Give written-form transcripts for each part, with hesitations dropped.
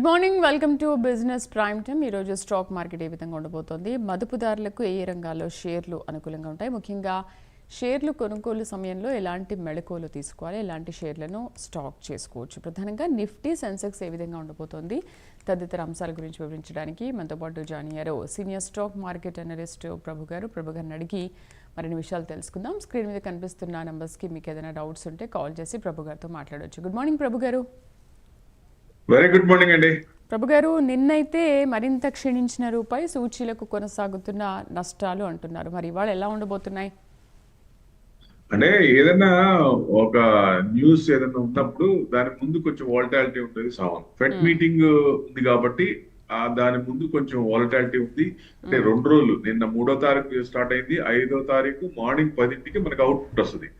Good morning, welcome to business prime time. ఈరోజు stock market ఏ విధంగా ఉండబోతోంది, మదుపుదారులకు ఏ రంగాల్లో షేర్లు అనుకూలంగా ఉంటాయి, ముఖ్యంగా షేర్లు కొనుగోలు సమయంలో ఎలాంటి మెళకువలు తీసుకోవాలి, ఎలాంటి షేర్లను స్టాక్ చేసుకోవచ్చు, ప్రధానంగా నిఫ్టీ సెన్సెక్స్ ఏ విధంగా ఉండబోతోంది తదితర అంశాల గురించి వివరించడానికి మనతో పాటు జాయిన్ అయ్యారు సీనియర్ స్టాక్ మార్కెట్ అనలిస్ట్ ప్రభు గారిని అడిగి మరిన్ని విషయాలు తెలుసుకుందాం. స్క్రీన్ మీద కనిపిస్తున్న నంబర్స్కి మీకు ఏదైనా డౌట్స్ ఉంటే కాల్ చేసి ప్రభు గారితో మాట్లాడవచ్చు. గుడ్ మార్నింగ్ ప్రభు గారు. వెరీ గుడ్ మార్నింగ్ అండి. ప్రభు గారు, నిన్నైతే మరింత క్షీణించిన రూపాయి సూచీలకు కొనసాగుతున్న నష్టాలు అంటున్నారు, మరి ఇవాళ ఎలా ఉండబోతున్నాయి? అంటే ఏదైనా ఒక న్యూస్ ఏదైనా ఉన్నప్పుడు దాని ముందు కొంచెం వాలటాలిటీ ఉంటుంది. ఫెడ్ మీటింగ్ ఉంది కాబట్టి దాని ముందు కొంచెం వాలటాలిటీ ఉంది. అంటే 2 రోజులు, నిన్న 3వ తారీఖు స్టార్ట్ అయింది, 5వ తారీఖు మార్నింగ్ 10కి మనకు అవుట్పుట్ వస్తుంది.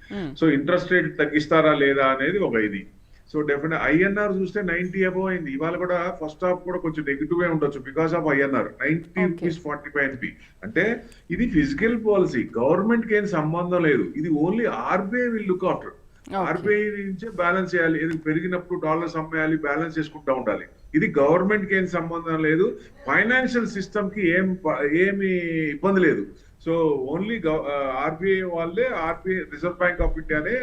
సో ఇంట్రెస్ట్ రేట్ తగ్గిస్తారా లేదా అనేది ఒక ఇది. సో డెఫినెట్ ఐఎన్ఆర్ చూస్తే 90 అబౌవ్ అయింది. ఇవాళ కూడా ఫస్ట్ హాఫ్ కూడా కొంచెం నెగిటివ్ ఉండొచ్చు because of INR 90 rupees 45 NP. అంటే ఇది ఫిజికల్ పాలసీ, గవర్నమెంట్ కి ఏం సంబంధం లేదు. ఇది only RBI will look after. RBI నుంచే బ్యాలెన్స్ చేయాలి. ఇది పెరిగినప్పుడు డాలర్స్ అమ్మేయాలి, బ్యాలెన్స్ చేసుకుంటూ ఉండాలి. ఇది గవర్నమెంట్ కి ఏం సంబంధం లేదు. ఫైనాన్షియల్ సిస్టమ్ కి ఏమి ఇబ్బంది లేదు. సో ఓన్లీ ఆర్బీఐ వాళ్ళే, ఆర్బీఐ రిజర్వ్ బ్యాంక్ ఆఫ్ ఇండియానే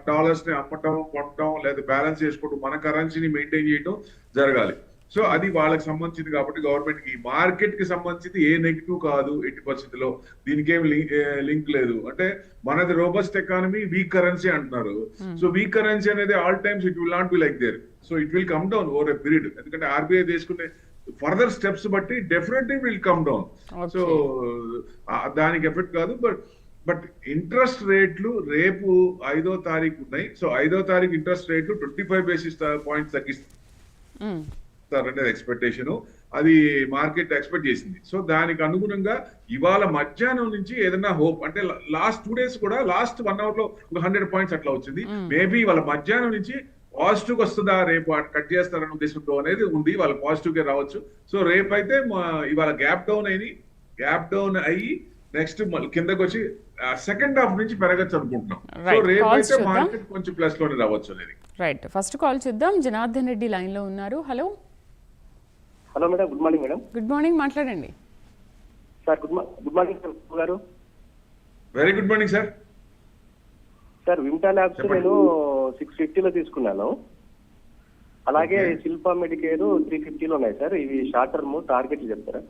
డాలర్స్ ని అమ్మటం, కొనటం లేదా బ్యాలెన్స్ చేసుకోవడం, మన కరెన్సీని మెయింటైన్ చేయడం జరగాలి. సో అది వాళ్ళకి సంబంధించింది కాబట్టి గవర్నమెంట్ కి, మార్కెట్ కి సంబంధించింది ఏ నెగిటివ్ కాదు ఎట్టి పరిస్థితిలో. దీనికి ఏమి లింక్ లేదు. అంటే మనది రోబస్ట్ ఎకానమీ, వీక్ కరెన్సీ అంటున్నారు. సో వీక్ కరెన్సీ అనేది all times it will not be like there. So it will come down over a period. ఎందుకంటే ఆర్బీఐ తీసుకునే ఫర్దర్ స్టెప్స్ బట్టి definitely will come down. So దానికి effect కాదు. But interest రేట్లు రేపు 5వ తారీఖు ఉన్నాయి. సో 5వ తారీఖు ఇంట్రెస్ట్ రేట్లు 25 బేసిస్ పాయింట్స్ తగ్గిస్తారనేది ఎక్స్పెక్టేషన్. అది మార్కెట్ ఎక్స్పెక్ట్ చేసింది. సో దానికి అనుగుణంగా ఇవాళ మధ్యాహ్నం నుంచి ఏదైనా హోప్, అంటే లాస్ట్ 2 days కూడా లాస్ట్ 1 hour లో 100 పాయింట్స్ అట్లా వచ్చింది. మేబీ ఇవాళ మధ్యాహ్నం నుంచి పాజిటివ్ వస్తుందా, రేపు కట్ చేస్తారనే ఉద్దేశంతో అనేది ఉంది. వాళ్ళ పాజిటివ్ గా రావచ్చు. సో రేపు అయితే ఇవాళ గ్యాప్ డౌన్ అయ్యి నెక్స్ట్ కిందకి వచ్చి సెకండ్ హాఫ్ నుంచి పెరగచ్చు అనుకుంటున్నాం. సో రేపు అయితే మార్కెట్ కొంచెం ప్లస్ లోనే రావచ్చు అనేది. రైట్, ఫస్ట్ కాల్ చూద్దాం. జనార్దన్ రెడ్డి లైన్ లో ఉన్నారు. Hello madam, good morning madam. Good morning, మాట్లాడండి సార్. గుడ్ మార్నింగ్ సార్ గారు. Very good morning sir. Sir వింటా ల్యాబ్స్ నేను 650లో తీసుకున్నాను. అలాగే శిల్పా మెడికేర్ 350లో ఉన్నాయి సార్. ఇవి షార్ట్ టర్మ్ టార్గెట్లు చెప్తారా?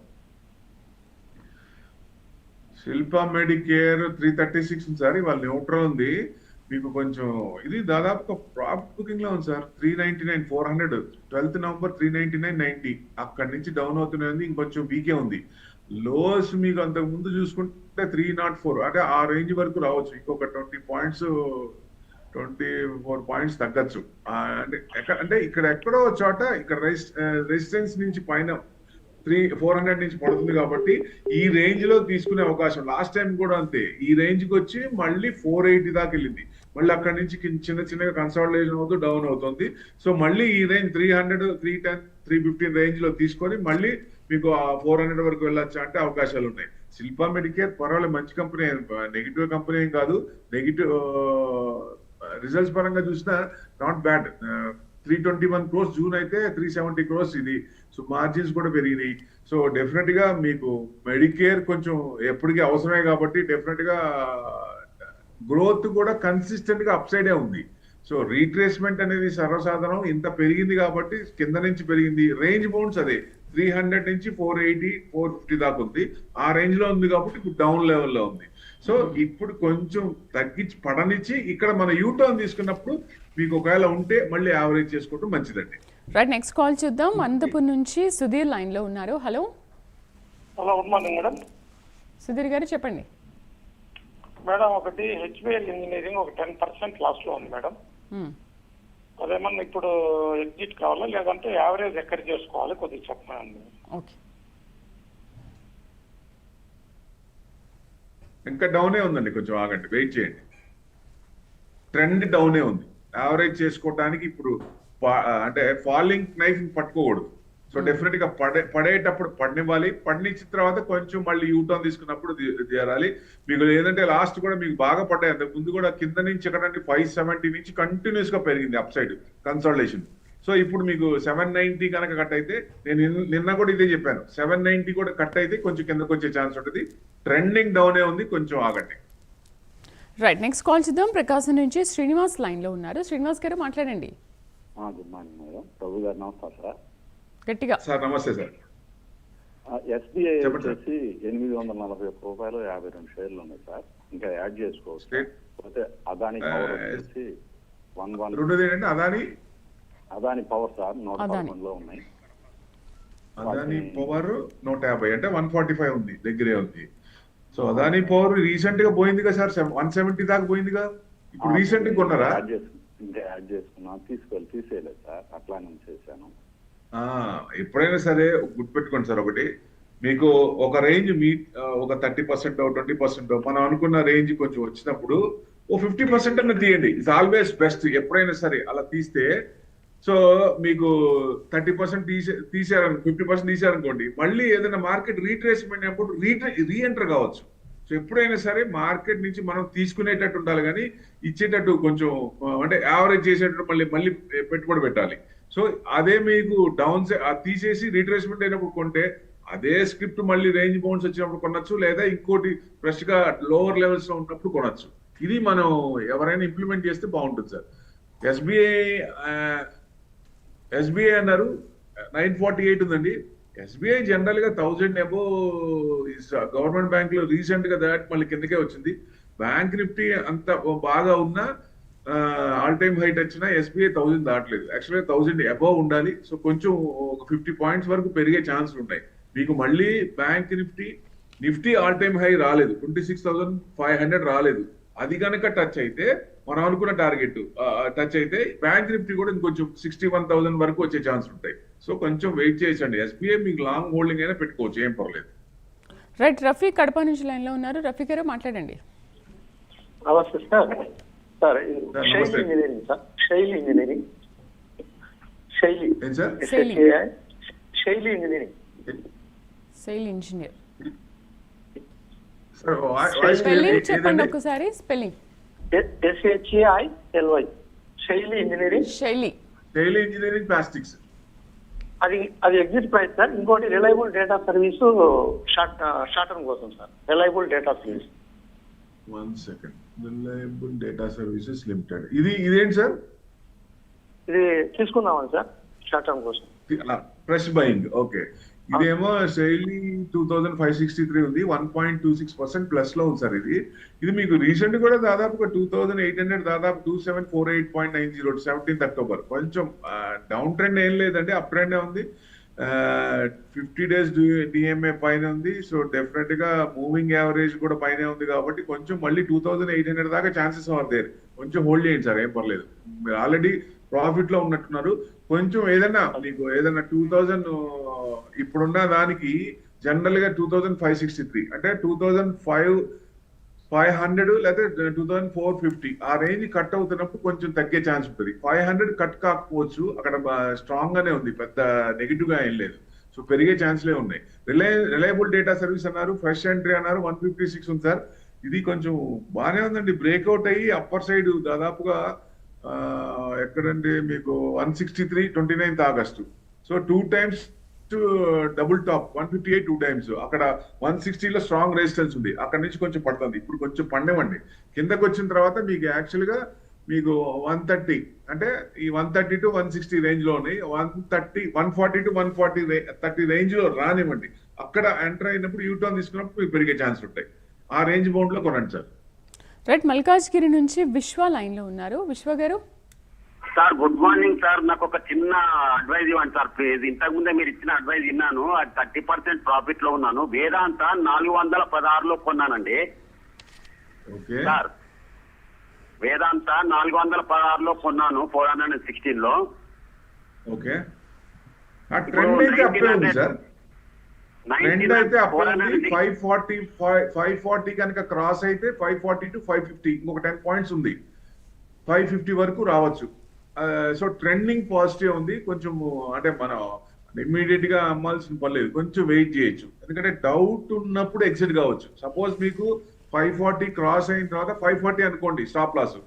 శిల్పా మెడికేర్ 336 సార్, ఇవాళ న్యూట్రల్ ఉంది. మీకు కొంచెం ఇది దాదాపు ప్రాఫిట్ బుకింగ్ లో ఉంది సార్. 399 400 12th నవంబర్ 399.90 అక్కడి నుంచి డౌన్ అవుతూనే ఉంది. ఇంకొంచెం వీకే ఉంది. లోస్ మీకు అంతకు ముందు చూసుకుంటే 304, అంటే ఆ రేంజ్ వరకు రావచ్చు. ఇంకొక 24 పాయింట్స్ తగ్గచ్చు. అంటే ఇక్కడ ఎక్కడో చోట ఇక్కడ రెసిస్టెన్స్ నుంచి పైన 400 నుంచి పడుతుంది కాబట్టి ఈ రేంజ్ లో తీసుకునే అవకాశం. లాస్ట్ టైం కూడా అంతే, ఈ రేంజ్ కి వచ్చి మళ్ళీ 480 దాకా వెళ్ళింది. మళ్ళీ అక్కడి నుంచి చిన్నగా కన్సాలిడేషన్ అవుతూ డౌన్ అవుతుంది. సో మళ్ళీ ఈ రేంజ్ 300, 310, 315 రేంజ్ లో తీసుకొని మళ్ళీ మీకు 400 వరకు వెళ్ళొచ్చా అంటే అవకాశాలు ఉన్నాయి. శిల్పా మెడికేర్ పర్వాలేదు, మంచి కంపెనీ, నెగిటివ్ కంపెనీ ఏం కాదు. నెగిటివ్ రిజల్ట్స్ పరంగా చూసినా నాట్ బ్యాడ్. 321 crores జూన్ అయితే 370 crores ఇది. సో మార్జిన్స్ కూడా పెరిగినాయి. సో డెఫినెట్ గా మీకు మెడికేర్ కొంచెం ఎప్పటికీ అవసరమే కాబట్టి డెఫినెట్ గా గ్రోత్ కూడా కన్సిస్టెంట్ గా అప్ సైడే ఉంది. సో రీట్రేస్మెంట్ అనేది సర్వసాధారణం. ఇంత పెరిగింది కాబట్టి కింద నుంచి పెరిగింది. రేంజ్ బౌండ్స్ అదే 300 నుంచి 480, 450 దాకా ఉంది. ఆ రేంజ్ లో ఉంది కాబట్టి ఇప్పుడు డౌన్ లెవెల్లో ఉంది. సో ఇప్పుడు కొంచెం తగ్గించి పడనిచ్చి ఇక్కడ మన యూటర్న్ తీసుకున్నప్పుడు మీకు ఒకవేళ ఉంటే మళ్ళీ యావరేజ్ చేసుకోవడం మంచిదండి. రైట్, నెక్స్ట్ కాల్ చూద్దాం. అనంతపురం నుంచి సుధీర్ లైన్ లో ఉన్నారు. Hello good morning madam. Sudheer గారు చెప్పండి. మేడం, ఒకటి హెచ్బిఎల్ ఇంజనీరింగ్ ఒక 10% లాస్ లో ఉంది మేడం. అదేమన్నా ఇప్పుడు ఎగ్జిట్ కావాలా లేదంటే యావరేజ్ ఎక్కడ చేసుకోవాలి కొద్దిగా చెప్పండి. ఓకే, ఇంకా డౌనే ఉందండి, కొంచెం ఆగండి, వెయిట్ చేయండి. ట్రెండ్ డౌనే ఉంది. యావరేజ్ చేసుకోవడానికి ఇప్పుడు అంటే ఫాలింగ్ నైఫ్ పట్టుకోకూడదు. సో డెఫినెట్ గా పడేటప్పుడు పడనివ్వాలి. పడినిచ్చిన తర్వాత కొంచెం మళ్ళీ యూటర్న్ తీసుకున్నప్పుడు తీరాలి. మీకు లేదంటే లాస్ట్ కూడా మీకు బాగా పడ్డాయి. అంతకు ముందు కూడా కింద నుంచి ఎక్కడానికి 570 నుంచి కంటిన్యూస్ గా పెరిగింది అప్ సైడ్ కన్సల్టేషన్. సో ఇప్పుడు మీకు 790 కనుక కట్ అయితే, నేను నిన్న కూడా ఇదే చెప్పాను, 790 కూడా కట్ అయితే కొంచెం కిందకు వచ్చే ఛాన్స్ ఉంటుంది. ట్రెండింగ్ డౌనే ఉంది, కొంచెం ఆగండి. రైట్, నెక్స్ట్ కాల్ చేద్దాం. ప్రకాశం నుంచి శ్రీనివాస్ లైన్లో ఉన్నారు. శ్రీనివాస్ గారు మాట్లాడండి. Good morning madam. ప్రభు గారు నమస్కారం సార్. గట్టిగా. సార్ నమస్తే సార్. ఎస్బీఐ చెప్పండి సార్. వచ్చేసి 841 రూపాయలు 52 షేర్లు ఉన్నాయి సార్. ఇంకా యాడ్ చేసుకోవచ్చు. స్టేట్ పోతే అదాని పవర్ వచ్చేసి 11 రెండోది ఏంటంటే అదాని పవర్ సార్ అదాని. 111లో ఉన్నాయి. అదాని పవర్ 150 అంటే 145 ఉంది, దగ్గరే ఉంది. సో అదాని పవర్ రీసెంట్ గా పోయింది కదా సార్, 170 దాకా పోయిందిగా. ఇప్పుడు రీసెంట్ గా కొన్నారా? ఇంకా యాడ్ చేసుకున్నా, తీసేయలేదు సార్, అట్లానే చేశాను. ఎప్పుడైనా సరే గుర్తుపెట్టుకోండి సార్, ఒకటి మీకు ఒక రేంజ్ ఒక 30% 20% మనం అనుకున్న రేంజ్ కొంచెం వచ్చినప్పుడు ఓ 50% అన్న తీయండి. It's always best. ఎప్పుడైనా సరే అలా తీస్తే, సో మీకు 30% తీసారు, 50% తీసారనుకోండి, మళ్ళీ ఏదైనా మార్కెట్ రీట్రేస్మెంట్ అయినప్పుడు రీఎంటర్ కావచ్చు. సో ఎప్పుడైనా సరే మార్కెట్ నుంచి మనం తీసుకునేటట్టు ఉండాలి, కానీ ఇచ్చేటట్టు కొంచెం అంటే యావరేజ్ చేసేటట్టు మళ్ళీ పెట్టుబడి పెట్టాలి. సో అదే మీకు డౌన్ తీసేసి రీట్రేస్మెంట్ అయినప్పుడు కొంటే, అదే స్క్రిప్ట్ మళ్ళీ రేంజ్ బౌండ్స్ వచ్చినప్పుడు కొనొచ్చు, లేదా ఇంకోటి ఫ్రెష్ గా లోవర్ లెవెల్స్ లో ఉన్నప్పుడు కొనొచ్చు. ఇది మనం ఎవరైనా ఇంప్లిమెంట్ చేస్తే బాగుంటుంది సార్. ఎస్బీఐ అన్నారు 948 ఉందండి. ఎస్బీఐ జనరల్ గా 1000 అబోవ్ గవర్నమెంట్ బ్యాంక్ లో రీసెంట్ గా దాటి మళ్ళీ కిందకే వచ్చింది. బ్యాంక్ నిఫ్టీ అంత బాగా ఉన్నా ఆల్ టైమ్ హైట్ వచ్చినా ఎస్బీఐ 1000 దాటలేదు. యాక్చువల్గా 1000 అబోవ్ ఉండాలి. సో కొంచెం ఒక 50 పాయింట్స్ వరకు పెరిగే ఛాన్సులు ఉన్నాయి. మీకు మళ్ళీ bank Nifty all time high రాలేదు, 26,500 రాలేదు. అది కనుక టచ్ అయితే, మనం అనుకున్న టార్గెట్ టచ్ అయితే, బ్యాంక్ నిఫ్టీ కూడా ఇంకొంచెం 61,000 వరకు వచ్చే ఛాన్స్ ఉంటాయి. సో కొంచెం వెయిట్ చేయండి. ఎస్బీఐ మీకు లాంగ్ హోల్డింగ్ అయినా పెట్టుకోవచ్చు, ఏం పర్లేదు. రైట్, రఫీ కడప నుంచి లైన్లో ఉన్నారు. రఫీ గారు మాట్లాడండి. నమస్తే సార్. సార్ నమస్తే. Shaily engineering sir, Shaily engineering, ఏం sir? Shaily engineering. Sail engineer. Sir spelling చెప్పండి ఒకసారి. Spelling. SHAILY. Shaily engineering. Shaily engineering plastics. అది ఎగ్జిట్ ప్రైస్ సార్. ఇంకోటి reliable data service short term కోసం sir. Reliable data service. 1 second. Reliable data services limited. ఇదేంటి sir? ఇది తీసుకుందామని sir, short term కోసం. Fresh buying. Okay. ఇదేమో శైలి 2563 ఉంది, 1.26% ప్లస్ లో ఉంది సార్. ఇది మీకు రీసెంట్ కూడా దాదాపుగా 2800, దాదాపు 2748.90 17th అక్టోబర్. కొంచెం డౌన్ ట్రెండ్ ఏం లేదండి, అప్ ట్రెండ్ ఉంది. 50 days డిఎంఏ పైన ఉంది. సో డెఫినెట్ గా మూవింగ్ యావరేజ్ కూడా పైన ఉంది, కాబట్టి కొంచెం మళ్ళీ 2800 దాకా ఛాన్సెస్ ఆర్ దేర్. కొంచెం హోల్డ్ చేయండి సార్, ఏం పర్లేదు. మీరు ఆల్రెడీ ప్రాఫిట్ లో ఉన్నట్టున్నారు. కొంచెం ఏదైనా మీకు 2000 ఇప్పుడున్న దానికి జనరల్ గా 2563 అంటే 2500 లేదా 2450 ఆ రేంజ్ కట్ అవుతున్నప్పుడు కొంచెం తగ్గే ఛాన్స్ ఉంటుంది. 500 కట్ కాకపోవచ్చు, అక్కడ స్ట్రాంగ్ గానే ఉంది, పెద్ద నెగిటివ్ గా ఏం లేదు. సో పెరిగే ఛాన్స్లే ఉన్నాయి. రిలయబుల్ డేటా సర్వీస్ అన్నారు, ఫ్రెష్ ఎంట్రీ అన్నారు, 156 ఉంది సార్. ఇది కొంచెం బాగానే ఉందండి, బ్రేక్అవుట్ అయ్యి అప్పర్ సైడ్ దాదాపుగా ఎక్కడండి మీకు 163 29th August. So 2 times double tap 158 2 times. అక్కడ 160లో స్ట్రాంగ్ రెసిస్టెన్స్ ఉంది, అక్కడ నుంచి కొంచెం పడుతుంది. ఇప్పుడు కొంచెం పండేవండి. కిందకు వచ్చిన తర్వాత మీకు యాక్చువల్ గా మీకు 130 అంటే ఈ 130 to 160 రేంజ్ లో ఉన్నాయి. 140 to 130 రేంజ్ లో రానివ్వండి. అక్కడ ఎంటర్ అయినప్పుడు యూటర్న్ తీసుకున్నప్పుడు మీకు పెరిగే ఛాన్స్ ఉంటాయి. ఆ రేంజ్ బౌండ్ లో కొనండి సార్. రైట్, మల్కాజ్గిరి నుంచి విశ్వ లైన్లో ఉన్నారు. విశ్వ గారు. Sir good morning sir. నాకు ఒక చిన్న అడ్వైజ్ ఇవ్వండి సార్ ప్లీజ్. ఇంతకు ముందే మీరు ఇచ్చిన అడ్వైజ్ విన్నాను, అది 30% ప్రాఫిట్ లో ఉన్నాను. వేదాంత 416లో కొన్నానండి సార్. వేదాంత 416లో కొన్నాను, 416లో. ఓకే. ఆ ట్రెండ్ అయితే అప్ ఉంది సార్. ట్రెండ్ అయితే అప్ ఉంది. 540 కనుక క్రాస్ అయితే 540 to 550 ఇంకొక 10 పాయింట్స్ ఉంది, 550 వరకు రావచ్చు. సో ట్రెండింగ్ పాజిటివ్ ఉంది. కొంచెం అంటే మనం ఇమ్మీడియట్ గా అమ్మాల్సిన పర్లేదు, కొంచెం వెయిట్ చేయొచ్చు. ఎందుకంటే డౌట్ ఉన్నప్పుడు ఎగ్జిట్ కావచ్చు. సపోజ్ మీకు 540 క్రాస్ అయిన తర్వాత 540 అనుకోండి స్టాప్ లాస్.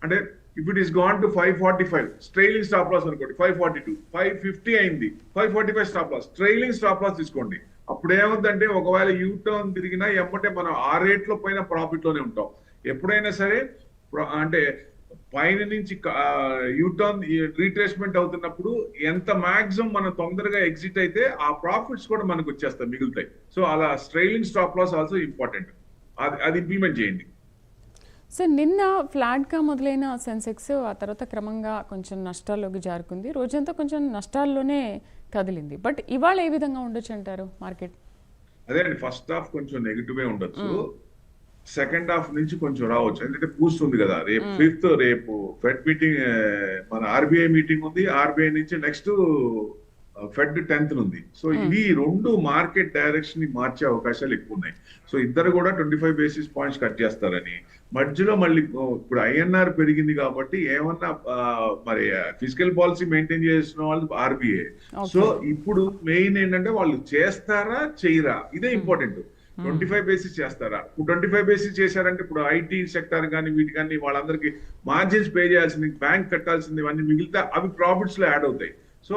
అంటే if it is gone to 545 trailing stop loss అనుకోండి, 542, 550 అయింది, 545 stop loss, trailing stop loss తీసుకోండి. అప్పుడు ఏమవుతుందంటే ఒకవేళ యూ టర్న్ తిరిగినా ఎమ్మటే మనం ఆ రేట్ లో పైన ప్రాఫిట్ లోనే ఉంటాం. ఎప్పుడైనా సరే అంటే పైన నుంచి యూటర్న్ రీట్రేస్మెంట్ అవుతున్నప్పుడు ఎంత మాక్సిమం మనం తొందరగా ఎగ్జిట్ అయితే ఆ ప్రాఫిట్స్ కూడా మనకు వచ్చేస్తాయి, మిగులుతాయి. సో అలా trailing stop loss also important, అది ఇంప్లిమెంట్ చేయండి. సార్ నిన్న ఫ్లాట్గా మొదలైన సెన్సెక్స్ ఆ తర్వాత క్రమంగా కొంచెం నష్టాల్లోకి జారుకుంది, రోజంతా కొంచెం నష్టాల్లోనే కదిలింది. బట్ ఇవాళ ఏ విధంగా ఉండొచ్చు అంటారు మార్కెట్? అదే అండి, ఫస్ట్ హాఫ్ కొంచెం నెగిటివ్ ఉండొచ్చు, సెకండ్ హాఫ్ నుంచి కొంచెం రావచ్చు. ఎందుకంటే బూస్ట్ ఉంది కదా, రేపు 5th రేపు ఫెడ్ మీటింగ్, మన ఆర్బీఐ మీటింగ్ ఉంది. ఆర్బీఐ నుంచి నెక్స్ట్ ఫెడ్ 10th ఉంది. సో ఇవి రెండు మార్కెట్ డైరెక్షన్ ని మార్చే అవకాశాలు ఎక్కువ ఉన్నాయి. సో ఇద్దరు కూడా 25 బేసిస్ పాయింట్స్ కట్ చేస్తారని, మధ్యలో మళ్ళీ ఇప్పుడు ఐఎన్ఆర్ పెరిగింది కాబట్టి ఏమన్నా మరి ఫిజికల్ పాలసీ మెయింటైన్ చేసిన వాళ్ళు ఆర్బీఐ. సో ఇప్పుడు మెయిన్ ఏంటంటే వాళ్ళు చేస్తారా చేయరా, ఇదే ఇంపార్టెంట్. 25 బేసిస్ చేస్తారా? ఇప్పుడు 25 బేసిస్ చేశారంటే ఇప్పుడు ఐటీ సెక్టర్ కానీ వీటి కానీ వాళ్ళందరికీ మార్జిన్స్ పే చేయాల్సింది, బ్యాంక్ కట్టాల్సింది, ఇవన్నీ మిగిలితే అవి ప్రాఫిట్స్ లో యాడ్ అవుతాయి. సో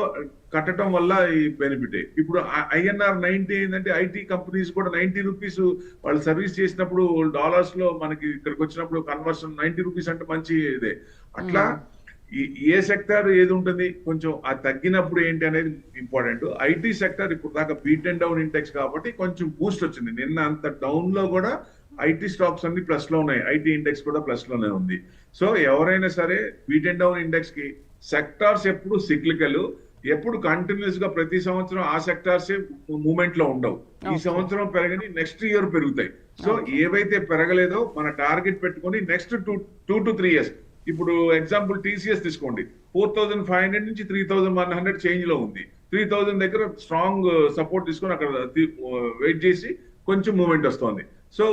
కట్టడం వల్ల ఈ బెనిఫిట్. ఇప్పుడు ఐఎన్ఆర్ 90 ఏంటంటే ఐటీ కంపెనీస్ కూడా 90 రూపీస్ వాళ్ళు సర్వీస్ చేసినప్పుడు డాలర్స్ లో మనకి ఇక్కడికి వచ్చినప్పుడు కన్వర్షన్ 90 రూపీస్ అంటే మంచి ఇదే. అట్లా ఏ సెక్టర్ ఏది ఉంటుంది కొంచెం అది తగ్గినప్పుడు ఏంటి అనేది ఇంపార్టెంట్. ఐటీ సెక్టర్ ఇప్పుడు దాకా బీట్ అండ్ డౌన్ ఇండెక్స్ కాబట్టి కొంచెం బూస్ట్ వచ్చింది. నిన్న అంత డౌన్ లో కూడా ఐటీ స్టాక్స్ అన్ని ప్లస్ లో ఉన్నాయి, ఐటీ ఇండెక్స్ కూడా ప్లస్ లోనే ఉంది. సో ఎవరైనా సరే బీట్ అండ్ డౌన్ ఇండెక్స్ కి సెక్టార్స్ ఎప్పుడు సిక్లికల్, ఎప్పుడు కంటిన్యూస్ గా ప్రతి సంవత్సరం ఆ సెక్టార్స్ మూవ్మెంట్ లో ఉండవు. ఈ సంవత్సరం పెరగని నెక్స్ట్ ఇయర్ పెరుగుతాయి. సో ఏవైతే పెరగలేదో మన టార్గెట్ పెట్టుకొని నెక్స్ట్ 2 to 3 years. ఇప్పుడు ఎగ్జాంపుల్ టీసీఎస్ తీసుకోండి, 4500 నుంచి 3100 చేంజ్ లో ఉంది. 3000 దగ్గర స్ట్రాంగ్ సపోర్ట్ తీసుకొని అక్కడ వెయిట్ చేసి కొంచెం మూవ్మెంట్ వస్తుంది. సో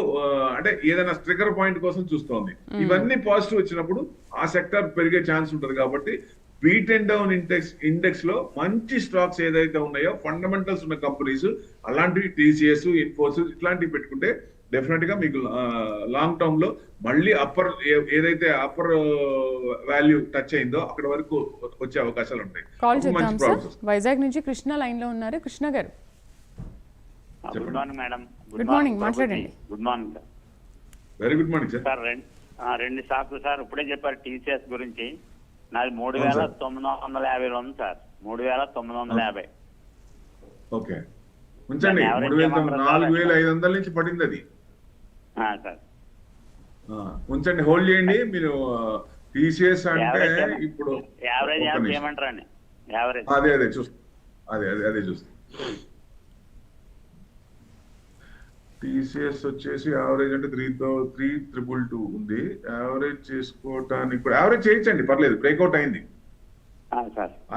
అంటే ఏదైనా ట్రిగర్ పాయింట్ కోసం చూస్తోంది. ఇవన్నీ పాజిటివ్ వచ్చినప్పుడు ఆ సెక్టర్ పెరిగే ఛాన్స్ ఉంటుంది. కాబట్టి బీట్ అండ్ డౌన్ ఇండెక్స్ లో మంచి స్టాక్స్ ఏదైతే ఉన్నాయో ఫండమెంటల్స్ ఉన్న కంపెనీస్ అలాంటివి టీసీఎస్, ఇన్ఫోసిస్ ఇట్లాంటివి పెట్టుకుంటే డెఫినెట్ గా మీకు లాంగ్ టర్మ్ లో మళ్ళీ ఏదైతే అప్పర్ వాల్యూ టచ్ అయిందో అక్కడ వరకు వచ్చే అవకాశాలు ఉంటాయి. కాల్ చేద్దాం సార్. వైజాగ్ నుంచి కృష్ణ లైన్ లో ఉన్నారు. కృష్ణ గారు good morning madam. Good morning, మాట్లాడండి. Good morning sir. Very good morning sir. Sir రెండు స్టాక్లు సార్ ఇప్పుడే చెప్పారు టీసీఎస్ గురించి. నాది 3950 ఉంది సార్, 3950. ఓకే ఉంచండి. 4500 నుంచి పడింది అది సార్. ఉంచండి, హోల్డ్ చేయండి. మీరు టీసీఎస్ అంటే ఇప్పుడు యావరేజ్ ఏమంటారా అండి? యావరేజ్ అదే చూస్తాం, అదే చూస్తాం. టీసీఎస్ వచ్చేసి యావరేజ్ అంటే 3,322 ఉంది. యావరేజ్ చేసుకోవటానికి కూడా యావరేజ్ చేయించండి, పర్లేదు. బ్రేక్అవుట్ అయింది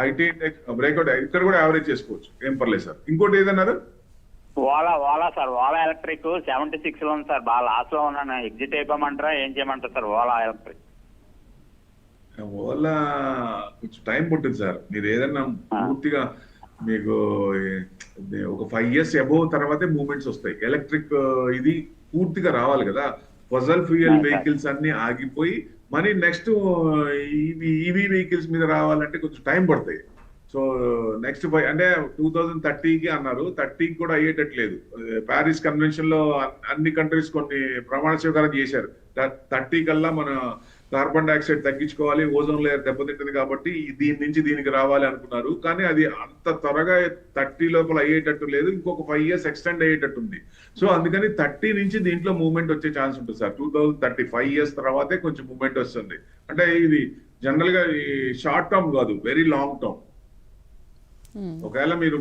ఐటీ ఇండెక్స్, బ్రేక్అవుట్ ఇక్కడ కూడా యావరేజ్ చేసుకోవచ్చు, ఏం పర్లేదు సార్. ఇంకోటి ఏదన్నారు? ఓలా సార్, ఓలా ఎలక్ట్రిక్ 76 లో ఉంది సార్. బాగా లాస్ లో ఉన్నాను. ఎగ్జిట్ అయిపోమంటారా, ఏం చేయమంటారు సార్? ఓలా ఎలక్ట్రిక్ ఓలా కొంచెం టైం పడుతుంది సార్. మీరు ఏదన్నా పూర్తిగా మీకు ఒక 5 years అబోవ్ తర్వాతే మూవ్మెంట్స్ వస్తాయి. ఎలక్ట్రిక్ ఇది పూర్తిగా రావాలి కదా. ఫజల్ ఫ్యూయల్ వెహికల్స్ అన్ని ఆగిపోయి మరి నెక్స్ట్ ఈవీ వెహికల్స్ మీద రావాలంటే కొంచెం టైం పడతాయి. సో నెక్స్ట్ అంటే 2030కి అన్నారు, 30కి కూడా అయ్యేటట్లేదు. ప్యారిస్ కన్వెన్షన్ లో అన్ని కంట్రీస్ కొన్ని ప్రమాణ స్వీకారం చేశారు. 30 కల్లా మన కార్బన్ డైఆక్సైడ్ తగ్గించుకోవాలి, ఓజోన్ లేయర్ దెబ్బతింటుంది కాబట్టి దీని నుంచి దీనికి రావాలి అనుకున్నారు. కానీ అది అంత త్వరగా 30 లోపల అయ్యేటట్టు లేదు, ఇంకొక 5 years ఎక్స్టెండ్ అయ్యేటట్టు ఉంది. సో అందుకని 30 నుంచి దీంట్లో మూవ్మెంట్ వచ్చే ఛాన్స్ ఉంటుంది సార్. 2030 5 years తర్వాతే కొంచెం మూవ్మెంట్ వస్తుంది. అంటే ఇది జనరల్ గా షార్ట్ టర్మ్ కాదు, వెరీ లాంగ్ టర్మ్. ఒకవేళ మీరు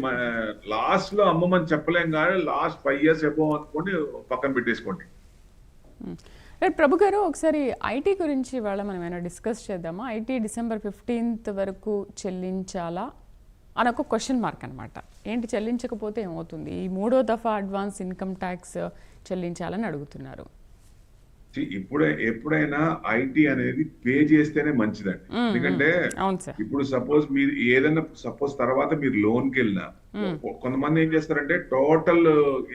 లాస్ట్ లో అమ్మమని చెప్పలేం కానీ లాస్ట్ 5 years అబోవ్ అనుకోండి, పక్కన పెట్టేసుకోండి. ప్రభు గారు, ఒకసారి ఐటీ గురించి ఇవాళ మనం ఏమైనా డిస్కస్ చేద్దామా? ఐటీ December 15th వరకు చెల్లించాలా అని ఒక క్వశ్చన్ మార్క్ అనమాట. ఏంటి, చెల్లించకపోతే ఏమవుతుంది? ఈ 3వ దఫా అడ్వాన్స్ ఇన్కమ్ ట్యాక్స్ చెల్లించాలని అడుగుతున్నారు. ఎప్పుడైనా ఐటీ అనేది పే చేస్తేనే మంచిదండి. ఎందుకంటే ఇప్పుడు సపోజ్ మీరు ఏదైనా తర్వాత మీరు లోన్కి వెళ్ళినా కొంతమంది ఏం చేస్తారంటే టోటల్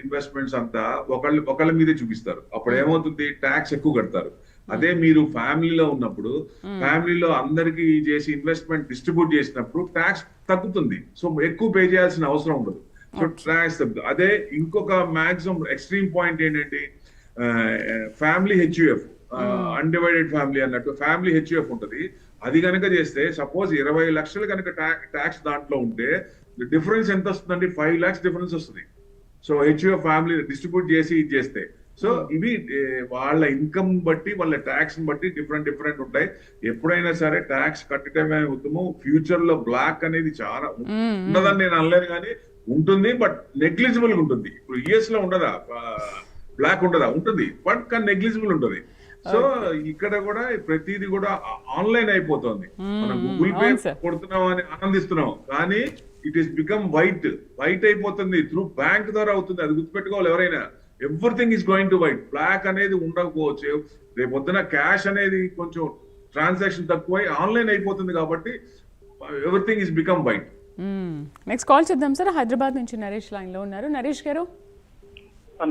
ఇన్వెస్ట్మెంట్స్ అంతా ఒకళ్ళ మీదే చూపిస్తారు. అప్పుడు ఏమవుతుంది, ట్యాక్స్ ఎక్కువ కడతారు. అదే మీరు ఫ్యామిలీలో ఉన్నప్పుడు ఫ్యామిలీలో అందరికి చేసి ఇన్వెస్ట్మెంట్ డిస్ట్రిబ్యూట్ చేసినప్పుడు ట్యాక్స్ తగ్గుతుంది. సో ఎక్కువ పే చేయాల్సిన అవసరం ఉండదు. సో ట్యాక్స్ తగ్గుతుంది. అదే ఇంకొక మాక్సిమం ఎక్స్ట్రీమ్ పాయింట్ ఏంటంటే ఫ్యామిలీ హెచ్యుఎఫ్, అన్డివైడెడ్ ఫ్యామిలీ అన్నట్టు ఫ్యామిలీ హెచ్యుఎఫ్ ఉంటుంది. అది కనుక చేస్తే సపోజ్ 20 లక్షలు కనుక ట్యాక్స్ దాంట్లో ఉంటే డిఫరెన్స్ ఎంత వస్తుందండి? 5 lakhs డిఫరెన్స్ వస్తుంది. సో హెచ్యుఎఫ్ ఫ్యామిలీ డిస్ట్రిబ్యూట్ చేసి ఇది చేస్తే. సో ఇవి వాళ్ళ ఇన్కమ్ బట్టి వాళ్ళ ట్యాక్స్ బట్టి డిఫరెంట్ ఉంటాయి. ఎప్పుడైనా సరే ట్యాక్స్ కట్టడమే ఉత్తమం. ఫ్యూచర్ లో బ్లాక్ అనేది చాలా ఉండదని నేను అనలేను, కానీ ఉంటుంది, బట్ నెగ్లిజిబుల్ గా ఉంటుంది. ఇప్పుడు యుఎస్ లో ఉండదా బ్లాక్? ఉండదా? ఉంటుంది, బట్ కానీ నెగ్లిజిబుల్ ఉంటుంది. సో ఇక్కడ కూడా ప్రతిదీ కూడా ఆన్లైన్ అయిపోతుంది. మనం గూగుల్ పే కొడుతున్నాం అని ఆనందిస్తున్నాం, కానీ ఇట్ ఈస్ బికమ్ వైట్ అయిపోతుంది. త్రూ బ్యాంక్ ద్వారా అవుతుంది. అది గుర్తుపెట్టుకోవాలి ఎవరైనా. Everything is going to white. Black అనేది ఉండకపోవచ్చు. రేపొద్దున క్యాష్ అనేది కొంచెం ట్రాన్సాక్షన్ తక్కువై ఆన్లైన్ అయిపోతుంది, కాబట్టి everything is become white. Next call చేద్దాం సార్. హైదరాబాద్ నుంచి నరేష్ లైన్ లో ఉన్నారు. నరేష్ గారు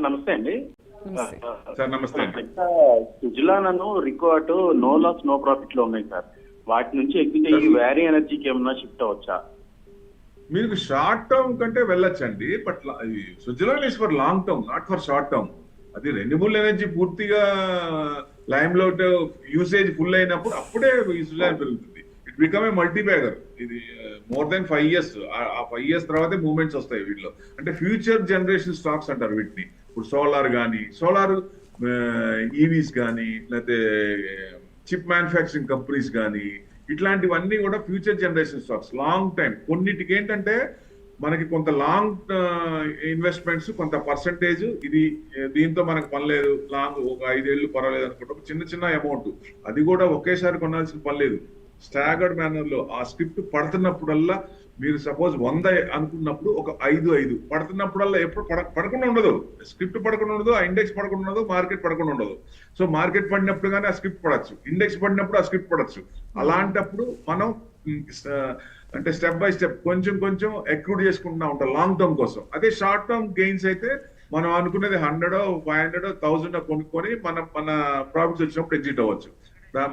నమస్తే అండి. సార్ నమస్తే అండి. సుజలానను record no loss no profit లో ఉన్నాయి సార్. వాటి నుంచి ఎక్కితే ఈ వ్యారీ ఎనర్జీకి ఏమన్నా షిఫ్ట్ అవచ్చా? మీకు షార్ట్ టర్మ్ కంటే వెళ్ళొచ్చండి, but Switzerland is for long term, not for short term. అది రెన్యూబుల్ ఎనర్జీ పూర్తిగా లైమ్ లైట్ యూసేజ్ ఫుల్ అయినప్పుడు అప్పుడే స్విట్జర్లాండ్ పెరుగుతుంది. It become a multibagger. ఇది మోర్ దెన్ 5 years. ఆ 5 years తర్వాతే మూవ్మెంట్స్ వస్తాయి వీటిలో. అంటే ఫ్యూచర్ జనరేషన్ స్టాక్స్ అంటారు వీటిని. ఇప్పుడు సోలార్ ఈవీస్ కానీ, లేకపోతే చిప్ మ్యానుఫ్యాక్చరింగ్ కంపెనీస్ కానీ, ఇట్లాంటివన్నీ కూడా future generation stocks. Long time. కొన్నిటికి ఏంటంటే మనకి కొంత లాంగ్ ఇన్వెస్ట్మెంట్స్, కొంత పర్సంటేజ్, ఇది దీంతో మనకు పని లేదు, లాంగ్ ఒక 5 ఏళ్ళు పర్వాలేదు అనుకుంటే చిన్న అమౌంట్, అది కూడా ఒకేసారి కొనాల్సిన పని లేదు. స్టాగర్డ్ మేనర్ లో ఆ స్క్రిప్ట్ పడుతున్నప్పుడల్లా మీరు సపోజ్ 100 అనుకున్నప్పుడు ఒక 5 పడుతున్నప్పుడల్లా ఎప్పుడు పడకుండా ఉండదు. స్క్రిప్ట్ పడకుండా ఉండదు, ఆ ఇండెక్స్ పడకుండా ఉండదు, మార్కెట్ పడకుండా ఉండదు. సో మార్కెట్ పడినప్పుడు కానీ ఆ స్క్రిప్ట్ పడచ్చు, ఇండెక్స్ పడినప్పుడు ఆ స్క్రిప్ట్ పడచ్చు. అలాంటప్పుడు మనం అంటే స్టెప్ బై స్టెప్ కొంచెం ఎక్రూట్ చేసుకుంటూ ఉంటాం లాంగ్ టర్మ్ కోసం. అదే షార్ట్ టర్మ్ గెయిన్స్ అయితే మనం అనుకునేది 100, 500, 1000 కొనుక్కొని మన ప్రాఫిట్స్ వచ్చినప్పుడు ఎగ్జిట్ అవ్వచ్చు.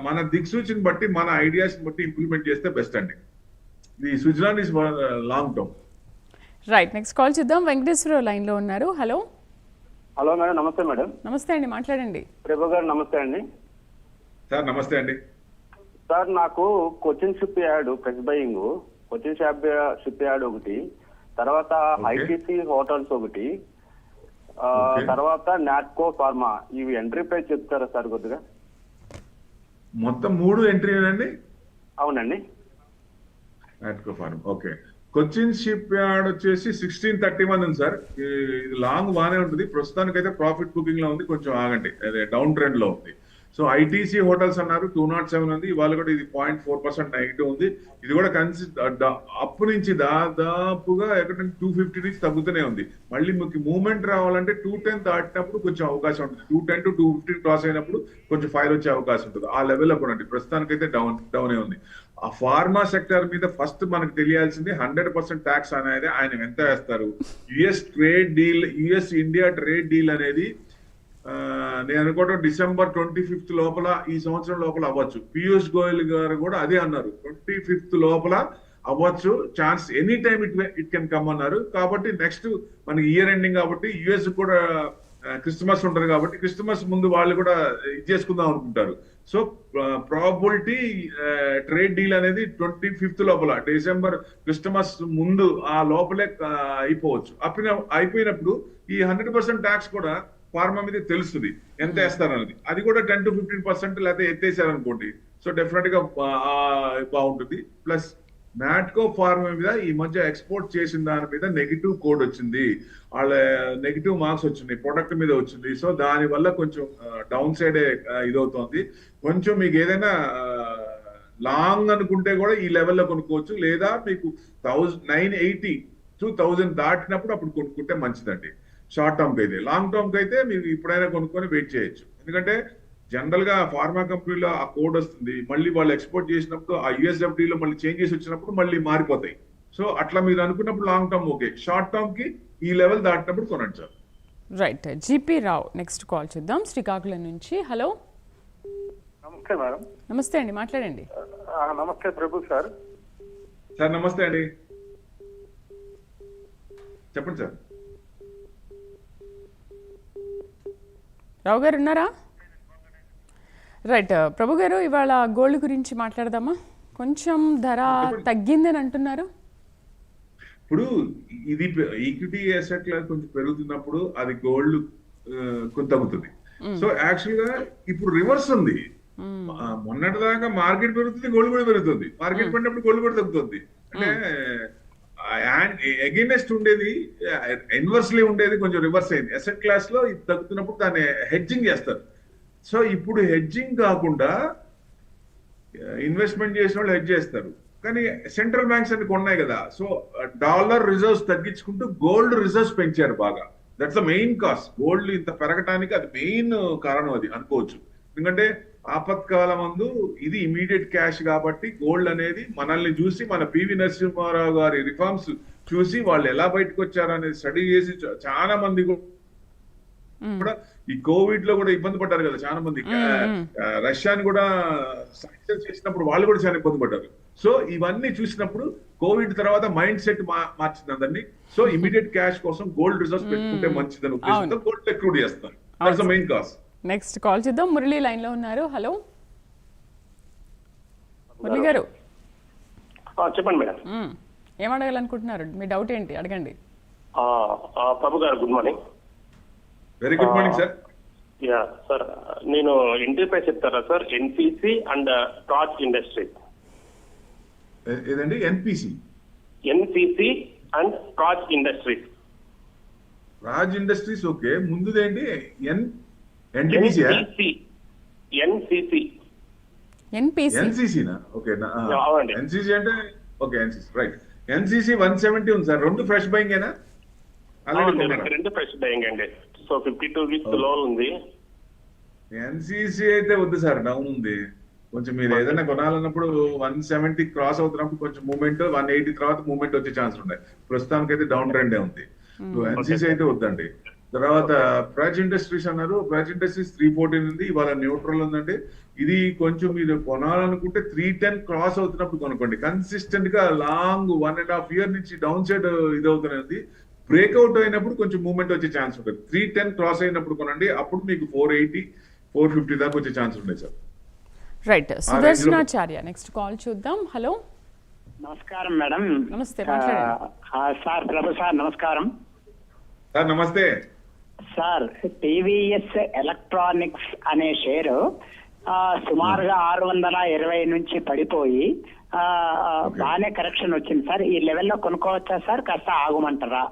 మన దిక్సూచిని బట్టి, మన ఐడియాస్ బట్టి ఇంప్లిమెంట్ చేస్తే బెస్ట్ అండి. The Switzerland is long term. Right. Next call చేద్దాం. వెంకటేశ్వరరావు లైన్ లో ఉన్నారు. Hello madam. నమస్తే మేడం. నమస్తే అండి, మాట్లాడండి. ప్రభు గారు నమస్తే అండి. సార్ నమస్తే అండి. సార్ నాకు Cochin shipyard press buying, Cochin shipyard ఒకటి, తర్వాత ఐటీసీ హోటల్స్ ఒకటి, తర్వాత నాట్కో ఫార్మా, ఇవి ఎంట్రీ ప్రైస్ చెప్తారా సార్ కొద్దిగా? మొత్తం 3 ఎంట్రీ అండి? అవునండి. Natco pharm. Okay. Cochin shipyard వచ్చేసి 1631 ఉంది సార్. ఇది లాంగ్ బాగానే ఉంటుంది. ప్రస్తుతానికైతే ప్రాఫిట్ బుకింగ్ లో ఉంది. కొంచెం ఆగండి, అదే డౌన్ ట్రెండ్ లో ఉంది. సో ఐటీసీ హోటల్స్ అన్నారు 207 ఉంది. ఇవాళ కూడా ఇది 0.4% నెగిటివ్ ఉంది. ఇది కూడా అప్పు నుంచి దాదాపుగా ఎక్కడ 250 నుంచి తగ్గుతూనే ఉంది. మళ్ళీ మీకు మూవ్మెంట్ రావాలంటే 210 దాటినప్పుడు కొంచెం అవకాశం ఉంటుంది. 210 to 250 క్రాస్ అయినప్పుడు కొంచెం ఫైర్ వచ్చే అవకాశం ఉంటుంది. ఆ లెవెల్లో కూడా ఉంది. ప్రస్తుతానికైతే డౌనే ఉంది. ఆ ఫార్మా సెక్టర్ మీద ఫస్ట్ మనకు తెలియాల్సింది 100% ట్యాక్స్ అనేది ఆయన ఎంత వేస్తారు. యుఎస్ ఇండియా ట్రేడ్ డీల్ అనేది నేను అనుకోవడం December 25th లోపల, ఈ సంవత్సరం లోపల అవ్వచ్చు. పీయూష్ గోయల్ గారు కూడా అదే అన్నారు, 25th లోపల అవ్వచ్చు, chance any time it can come అన్నారు. కాబట్టి నెక్స్ట్ మనకి ఇయర్ ఎండింగ్ కాబట్టి యుఎస్ కూడా క్రిస్మస్ ఉంటుంది కాబట్టి క్రిస్మస్ ముందు వాళ్ళు కూడా ఇది చేసుకుందాం అనుకుంటారు. సో ప్రాబిలిటీ ట్రేడ్ డీల్ అనేది 25th లోపల, డిసెంబర్ క్రిస్మస్ ముందు ఆ లోపలే అయిపోవచ్చు. అయిపోయినప్పుడు ఈ 100% ట్యాక్స్ కూడా ఫార్మా మీద తెలుస్తుంది ఎంత వేస్తారన్నది. అది కూడా 10 to 15% లేకపోతే ఎత్తేసారనుకోండి, సో డెఫినెట్ గా బాగుంటుంది. ప్లస్ నాట్కో ఫార్మా మీద ఈ మధ్య ఎక్స్పోర్ట్ చేసిన దాని మీద నెగిటివ్ కోడ్ వచ్చింది, వాళ్ళ నెగిటివ్ మార్క్స్ వచ్చింది, ప్రొడక్ట్ మీద వచ్చింది. సో దాని వల్ల కొంచెం డౌన్ సైడ్ ఇదవుతోంది. కొంచెం మీకు ఏదైనా లాంగ్ అనుకుంటే కూడా ఈ లెవెల్లో కొనుక్కోవచ్చు, లేదా మీకు 980 to 1000 దాటినప్పుడు అప్పుడు కొనుక్కుంటే మంచిదండి. షార్ట్ టర్మ్ కి అయితే. లాంగ్ టర్మ్ కి అయితే మీరు ఇప్పుడైనా కొనుక్కొని వెయిట్ చేయొచ్చు. ఎందుకంటే జనరల్ గా ఫార్మా కంపెనీలో ఆ కోడ్ వస్తుంది, మళ్ళీ వాళ్ళు ఎక్స్పోర్ట్ చేసినప్పుడు ఆ యుఎస్ఎఫ్డీలో మళ్ళీ చేంజెస్ వచ్చినప్పుడు మళ్ళీ మారిపోతాయి. సో అట్లా మీరు అనుకున్నప్పుడు long term okay, short term కి ఈ లెవెల్ దాటినప్పుడు కొనండి సార్. రైట్. జీపీ రావు నెక్స్ట్ కాల్ చేద్దాం శ్రీకాకుళం నుంచి. హలో నమస్తే మేడం. నమస్తే అండి, మాట్లాడండి. నమస్తే ప్రభు సార్. సార్ నమస్తే అండి, చెప్పండి సార్. రావు గారు ఉన్నారా? రైట్ ప్రభు గారు, ఇవాళ గోల్డ్ గురించి మాట్లాడదామా? కొంచెం ధర తగ్గిందని అంటున్నారు. ఇప్పుడు ఇది ఈక్విటీ అసెట్ లా కొంచెం పెరుగుతున్నప్పుడు అది గోల్డ్ కొంత తగ్గుతుంది. సో యాక్చువల్ గా ఇప్పుడు రివర్స్ ఉంది. మొన్నటి దాకా మార్కెట్ పెరుగుతుంది, గోల్డ్ కూడా పెరుగుతుంది. మార్కెట్ పడినప్పుడు గోల్డ్ కూడా తగ్గుతుంది. అంటే అగైనెస్ట్ ఉండేది ఇన్వర్స్లీ ఉండేది కొంచెం రివర్స్ అయింది. అసెట్ క్లాస్ లో ఇది తగ్గుతున్నప్పుడు దాన్ని హెడ్జింగ్ చేస్తారు. సో ఇప్పుడు హెడ్జింగ్ కాకుండా ఇన్వెస్ట్మెంట్ చేసిన వాళ్ళు హెడ్జ్ చేస్తారు. కానీ సెంట్రల్ బ్యాంక్స్ అన్ని కొన్నాయి కదా, సో డాలర్ రిజర్వ్స్ తగ్గించుకుంటూ గోల్డ్ రిజర్వ్స్ పెంచారు బాగా. That's the main cost. Gold ఇంత పెరగటానికి అది మెయిన్ కారణం అది అనుకోవచ్చు. ఎందుకంటే ఆపత్కాలం ముందు ఇది ఇమీడియట్ క్యాష్ కాబట్టి గోల్డ్ అనేది మనల్ని చూసి, మన పివి నరసింహారావు గారి రిఫార్మ్స్ చూసి వాళ్ళు ఎలా బయటకు వచ్చారు అనేది స్టడీ చేసి చాలా మంది కూడా ఈ కోవిడ్ లో కూడా ఇబ్బంది పడ్డారు కదా చాలా మంది. రష్యాని కూడా సాంక్షన్స్ చేసినప్పుడు వాళ్ళు కూడా చాలా ఇబ్బంది పడ్డారు. సో ఇవన్నీ చూసినప్పుడు కోవిడ్ తర్వాత మైండ్ సెట్ మార్చింది అందరినీ. సో ఇమీడియట్ క్యాష్ కోసం గోల్డ్ రిజర్వ్స్ పెట్టుకుంటే మంచిదని ఉద్దేశంతో గోల్డ్ రిక్రూట్ చేస్తారు. That's the main cause. Next call చేద్దాం. మురళి లైన్ లో ఉన్నారు. హలో మురళి గారు, చెప్పండి మేడం. ఏం అడగాలనుకుంటున్నారు? మీ డౌట్ ఏంటి? అడగండి. ప్రభు గారు good morning. Very good morning sir. Yeah sir, నేను ఎంట్రీ ప్రైస్ చెప్తారా sir? NPC and torch industries. ఏదండి? NPC and torch industries. Raj industries okay. ముందుదేంటి? ఎన్టీపీసీ ఎన్సీసీనా? ఓకే, ఎన్సీసీ అంటే ఓకే. NCC right. ఎన్సీసీ 170 ఉంది సార్. రెండు ఫ్రెష్ బయింగ్ ఏనా? రెండు ఫ్రెష్ బయింగ్ అండి. సో 52 వీక్స్ లో ఉంది. ఎన్సీసీ అయితే వద్దు సార్, డౌన్ ఉంది కొంచెం. మీరు ఏదైనా కొనాలన్నప్పుడు 170 క్రాస్ అవుతున్నప్పుడు కొంచెం మూవ్మెంట్, 180 తర్వాత మూవ్మెంట్ వచ్చే ఛాన్స్ ఉన్నాయి. ప్రస్తుతానికి అయితే డౌన్ ట్రెండ్ ఉంది. ఎన్సీసీ అయితే వద్దండి. తర్వాత ప్రాజ్ ఇండస్ట్రీస్ అన్నారు. ప్రాజ్ ఇండస్ట్రీస్ 314 ఉంది, ఇవాళ న్యూట్రల్ ఉందండి. ఇది కొంచెం మీరు కొనాలనుకుంటే 310 క్రాస్ అవుతున్నప్పుడు కొనుక్కోండి. కన్సిస్టెంట్ గా లాంగ్ 1.5 year నుంచి డౌన్ సైడ్ ఇది అవుతున్నది. బ్రేక్అవుట్ అయినప్పుడు కొంచెం మూవ్మెంట్ వచ్చే ఛాన్స్ ఉంటుంది. 310 క్రాస్ అయినప్పుడు కొనండి. అప్పుడు మీకు 480, 450 దాకా వచ్చే ఛాన్స్ ఉన్నాయి సార్. రైట్. సుదర్శనాచార్య నెక్స్ట్ కాల్ చూద్దాం. హలో నమస్కారం మేడం. నమస్తే. సార్ ప్రభు సార్ నమస్కారం. సార్ నమస్తే సార్. టీవీఎస్ ఎలక్ట్రానిక్స్ అనే షేరు సుమారుగా 620 నుంచి పడిపోయి బాగానే కరెక్షన్ వచ్చింది సార్. ఈ లెవెల్లో కొనుక్కోవచ్చా సార్? కాస్త ఆగమంటారా?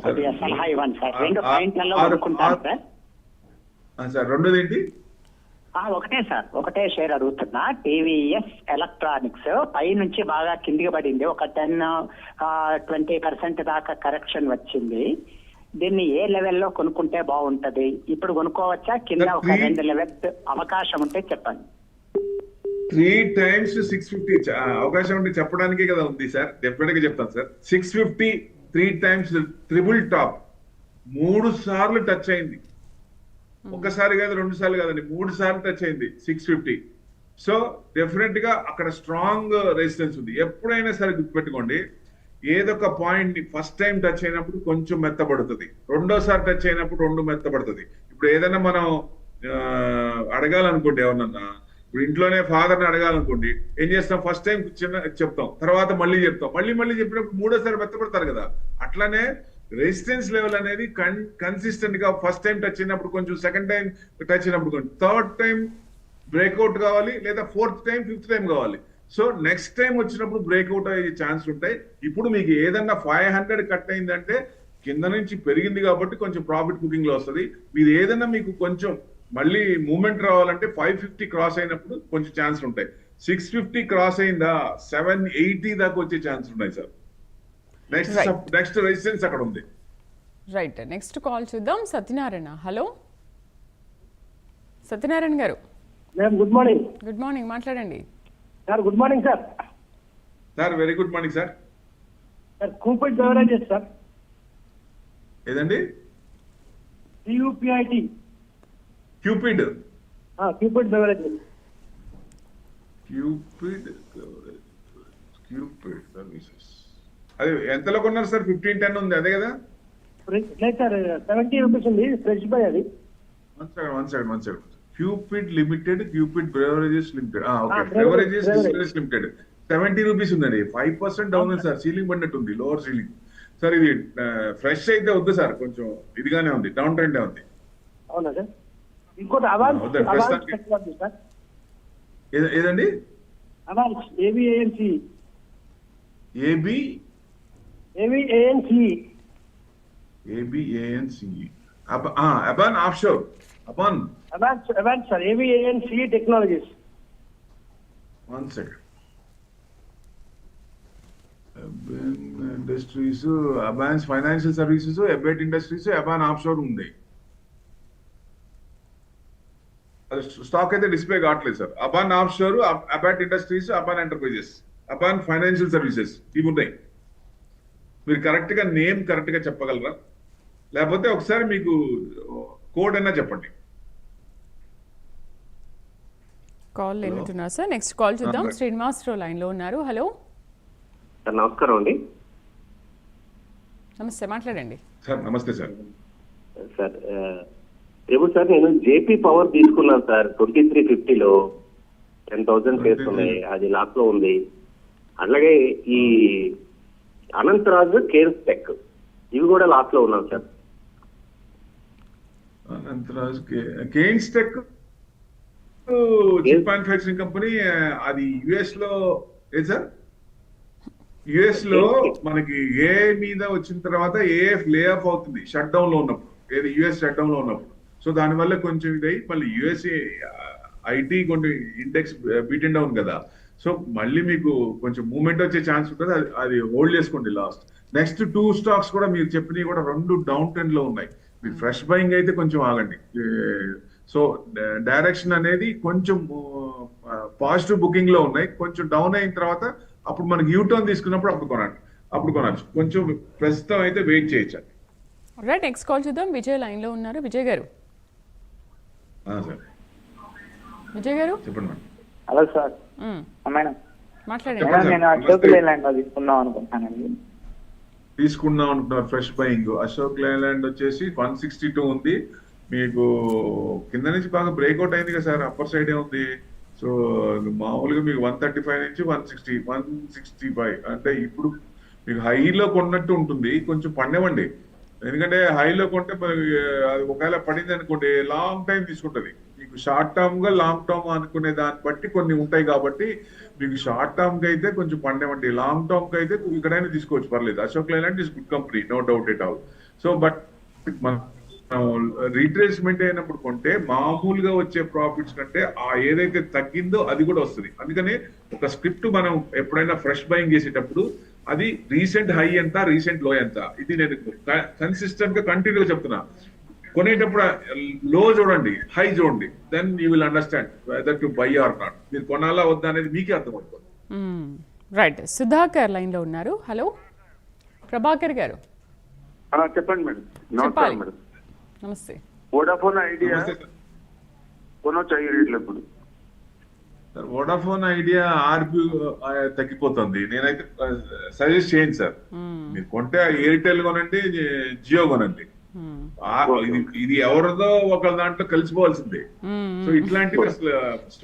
కొద్దిగా సలహా ఇవ్వండి సార్. 2 పాయింట్లలో కొనుక్కుంటాను సార్. రెండోది ఏంటి? ఒకటే సార్, ఒకటే షేర్ అడుగుతున్నా. టీవీఎస్ ఎలక్ట్రానిక్స్ పై నుంచి బాగా కిందికి పడింది. ఒక 10-20% దాకా కరెక్షన్ వచ్చింది. దీన్ని ఏ లెవెల్లో కొనుక్కుంటే బాగుంటది? ఇప్పుడు కొనుక్కోవచ్చా? కింద ఒక 2 లెవెల్స్ అవకాశం ఉంటే చెప్పండి. 3 times 650 అవకాశం ఉంటే చెప్పడానికే కదా ఉంది సార్. డెఫినెట్ గా చెప్తాను సార్. 650 3 times ట్రిపుల్ టాప్ 3 సార్లు టచ్ అయింది. ఒకసారి కాదు, 2 సార్లు కాదండి, 3 సార్లు టచ్ అయింది 650. సో డెఫినెట్ గా అక్కడ స్ట్రాంగ్ రెసిస్టెన్స్ ఉంది. ఎప్పుడైనా సరే గుర్తుపెట్టుకోండి, ఏదొక పాయింట్ ని ఫస్ట్ టైం టచ్ అయినప్పుడు కొంచెం మెత్తబడుతుంది, రెండోసారి టచ్ అయినప్పుడు 2 మెత్తబడుతుంది. ఇప్పుడు ఏదైనా మనం అడగాలనుకోండి, ఎవరన్నా ఇప్పుడు ఇంట్లోనే ఫాదర్ని అడగాలనుకోండి, ఏం చేస్తాం? ఫస్ట్ టైం చిన్న చెప్తాం, తర్వాత మళ్ళీ చెప్తాం, మళ్ళీ చెప్పినప్పుడు మూడోసారి మెత్తపడతారు కదా. అట్లానే రెసిస్టెన్స్ లెవెల్ అనేది కన్సిస్టెంట్ గా ఫస్ట్ టైం టచ్ అయినప్పుడు కొంచెం, సెకండ్ టైం టచ్ అయినప్పుడు కొంచెం, థర్డ్ టైం బ్రేక్అవుట్ కావాలి, లేదా 4th టైం 5th టైం కావాలి. సో నెక్స్ట్ టైం వచ్చినప్పుడు బ్రేక్అవుట్ అయ్యే ఛాన్స్ ఉంటాయి. ఇప్పుడు మీకు ఏదన్నా 500 కట్ అయిందంటే కింద నుంచి పెరిగింది కాబట్టి కొంచెం ప్రాఫిట్ బుకింగ్ లో వస్తుంది. మీరు ఏదన్నా మీకు కొంచెం మళ్ళీ మూవ్మెంట్ రావాలంటే 550 క్రాస్ అయినప్పుడు కొంచెం ఛాన్స్ ఉంటాయి. 650 క్రాస్ అయిందా 780 దాకా వచ్చే ఛాన్స్ ఉన్నాయి సార్. నెక్స్ట్ రెసిస్టెన్స్ అక్కడ ఉంది. రైట్. నెక్స్ట్ కాల్ చూద్దాం. సత్యనారాయణ. హలో సత్యనారాయణ గారు. Good morning. గుడ్ మార్నింగ్, మాట్లాడండి sir. Good morning sir. Sir very good morning sir. Sir coupon beverages sir. ఏదండి? CUPIT. Cupid. Cupid beverage. Cupid services అది ఎంతలో కొన్నారు సార్? 1510 ఉంది అదే కదా? లేదు సార్, 70 రూపీస్ ఉంది ఫ్రెష్ బై అది. One second. Cupid limited, Cupid beverages limited, okay, beverages distilleries limited 70 rupees ఉందండి. 5% డౌన్ ఉంది సార్, సీలింగ్ పడినట్టు ఉంది, లోవర్ సీలింగ్ సార్. ఇది ఫ్రెష్ అయితే వద్దు సార్, కొంచెం ఇదిగానే ఉంది, డౌన్ ట్రెండ్ ఉంది. అవునా సార్? ఇంకోటి అవాన్స్ టెక్నాలజీ సార్. ఏదండి? Avance A V A N C. Aban offshore. Avance sir, A V A N C technologies. One second. Industries, Abans financial services, ఎబెట్ ఇండస్ట్రీస్, అబాన్ ఆఫ్షోర్ ఉంది. అది స్టాక్ అయితే డిస్ప్లే కావట్లేదు sir. Aban offshore, Abbott industries, Aban enterprises, Aban financial services ఇవి ఉన్నాయి. మీరు కరెక్ట్ గా నేమ్ కరెక్ట్ గా చెప్పగలరా? లేకపోతే ఒకసారి మీకు కోడ్ అయినా చెప్పండి. కాల్ లేనుతున్నారు సార్. నెక్స్ట్ కాల్ చూద్దాం. శ్రీనివాసరావు లైన్ లో ఉన్నారు. హలో సార్, నమస్కారం అండి. నమస్తే, మాట్లాడండి సార్. నమస్తే సార్. సార్ రేపు సార్ నేను జేపీ పవర్ తీసుకున్నాను సార్ 2350లో 10,000 షేర్స్ ఉన్నాయి, అది లాక్ లో ఉంది. అలాగే ఈ అనంతరాజు కేర్ టెక్ ఇవి కూడా లాక్ లో ఉన్నాను sir. Anantharaj Kaynes tech chip manufacturing company, అది యుఎస్ లో ఏ సార్? యుఎస్ లో మనకి ఏ మీద వచ్చిన తర్వాత ఏఎఫ్ లే ఆఫ్ అవుతుంది షట్ డౌన్ లో ఉన్నప్పుడు, ఏది యుఎస్ షట్ డౌన్ లో ఉన్నప్పుడు. సో దానివల్ల కొంచెం ఇదై మళ్ళీ యుఎస్ఏ ఐటీ కొంచెం ఇండెక్స్ బీటెన్ డౌన్ కదా. సో మళ్ళీ మీకు కొంచెం మూవ్మెంట్ వచ్చే ఛాన్స్ ఉంటుంది, అది హోల్డ్ చేసుకోండి. లాస్ట్ నెక్స్ట్ 2 స్టాక్స్ కూడా మీరు చెప్పినవి కూడా 2 డౌన్ ట్రెండ్ లో ఉన్నాయి. మీరు ఫ్రెష్ బయింగ్ అయితే కొంచెం ఆగండి. సో డైరెక్షన్ అనేది కొంచెం పాజిటివ్ బుకింగ్ లో ఉన్నాయి. కొంచెం డౌన్ అయిన తర్వాత అప్పుడు మనకి యూటర్న్ తీసుకున్నప్పుడు అప్పుడు కొనచ్చు. కొంచెం ప్రస్తుతం అయితే వెయిట్ చేయొచ్చు. రైట్, నెక్స్ట్ కాల్ చూద్దాం. విజయ్ లైన్ లో ఉన్నారు. విజయ్ గారు. విజయ్ గారు చెప్పండి మేడం. Hello sir. మేడం మాట్లాడండి. నేను అశోక్ లేలాండ్ తీసుకుందాం అనుకుంటానండి. తీసుకుందాం అనుకుంటున్నారు ఫ్రెష్ బయింగ్. అశోక్ లేలాండ్ వచ్చేసి 162 ఉంది. మీకు కింద నుంచి బాగా బ్రేక్అవుట్ అయింది కదా సార్, అప్పర్ సైడ్ ఉంది. సో మామూలుగా మీకు 135 నుంచి 160, 165 అంటే ఇప్పుడు మీకు హైలో కొన్నట్టు ఉంటుంది. కొంచెం పండేవండి, ఎందుకంటే హైలో కొంటే అది ఒకవేళ పడింది అనుకోండి లాంగ్ టైం తీసుకుంటుంది. మీకు షార్ట్ టర్మ్ గా లాంగ్ టర్మ్ అనుకునే దాన్ని బట్టి కొన్ని ఉంటాయి కాబట్టి మీకు షార్ట్ టర్మ్ కి అయితే కొంచెం పండేవండి. లాంగ్ టర్మ్ కి అయితే ఇక్కడైనా తీసుకోవచ్చు, పర్లేదు. Ashok Leyland is good company, no doubt at all. So but మన రీట్రేస్మెంట్ అయినప్పుడు కొంటే మామూలుగా వచ్చే ప్రాఫిట్స్ కంటే ఏదైతే తగ్గిందో అది కూడా వస్తుంది. అందుకని ఒక స్క్రిప్ట్ మనం ఎప్పుడైనా ఫ్రెష్ బయింగ్ చేసేటప్పుడు అది రీసెంట్ హై ఎంత, రీసెంట్ లో ఎంత, ఇది నేను కన్సిస్టెంట్ గా కంటిన్యూగా చెప్తున్నా. కొనేటప్పుడు లో చూడండి, హై చూడండి, then you will understand whether to buy or not. మీరు కొనాలా వద్దా అనేది మీకే అర్థమవుతుంది. రైట్, సుధాకర్ లైన్ లో ఉన్నారు. హలో ప్రభాకర్ గారు. చెప్పండి మేడం. నమస్కారం మేడం. నమస్తే. వోడాఫోన్ ఐడియా కొనొచ్చు ఇప్పుడు? వోడాఫోన్ ఐడియా ఆర్పి తగ్గిపోతుంది. నేనైతే సజెస్ట్ చేయండి సార్, మీరు కొంటే ఎయిర్టెల్ కొనండి, జియో కొనండి. ఇది ఎవరిదో ఒక దాంట్లో కలిసిపోవాల్సిందే. సో ఇట్లాంటివి అసలు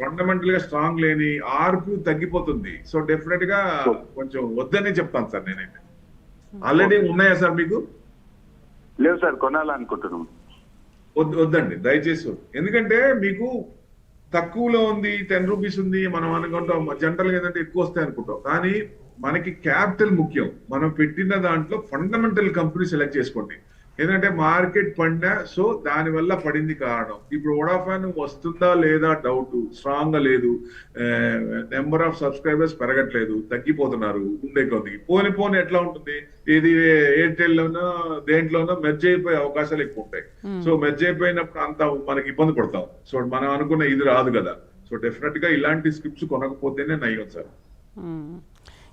ఫండమెంటల్ గా స్ట్రాంగ్ లేని ఆర్పి తగ్గిపోతుంది. సో డెఫినెట్ గా కొంచెం వద్దనే చెప్తాను సార్ నేనైతే. ఆల్రెడీ ఉన్నాయా సార్ మీకు? లేవు సార్, కొనాలనుకుంటున్నాం. వద్దండి దయచేసి. ఎందుకంటే మీకు తక్కువలో ఉంది, 10 రూపీస్ ఉంది, మనం అనుకుంటాం జనరల్ గా ఏంటంటే ఎక్కువ వస్తాయి అనుకుంటాం. కానీ మనకి క్యాపిటల్ ముఖ్యం. మనం పెట్టిన దాంట్లో ఫండమెంటల్ కంపెనీ సెలెక్ట్ చేసుకోండి. ఏంటంటే మార్కెట్ పడినా, సో దాని వల్ల పడింది కారణం. ఇప్పుడు వోడాఫోన్ వస్తుందా లేదా డౌట్, స్ట్రాంగ్ గా లేదు, నెంబర్ ఆఫ్ సబ్స్క్రైబర్స్ పెరగట్లేదు, తగ్గిపోతున్నారు ఉండే కొద్ది. పోని ఎట్లా ఉంటుంది, ఇది ఎయిర్టెల్ లోనో దేంట్లోనో మెర్జ్ అయిపోయే అవకాశాలు ఎక్కువ ఉంటాయి. సో మెర్జ్ అయిపోయినప్పుడు అంత మనకి ఇబ్బంది పడతాం. సో మనం అనుకున్న ఇది రాదు కదా. సో డెఫినెట్ గా ఇలాంటి స్క్రిప్ట్స్ కొనకపోతేనే నయం సార్.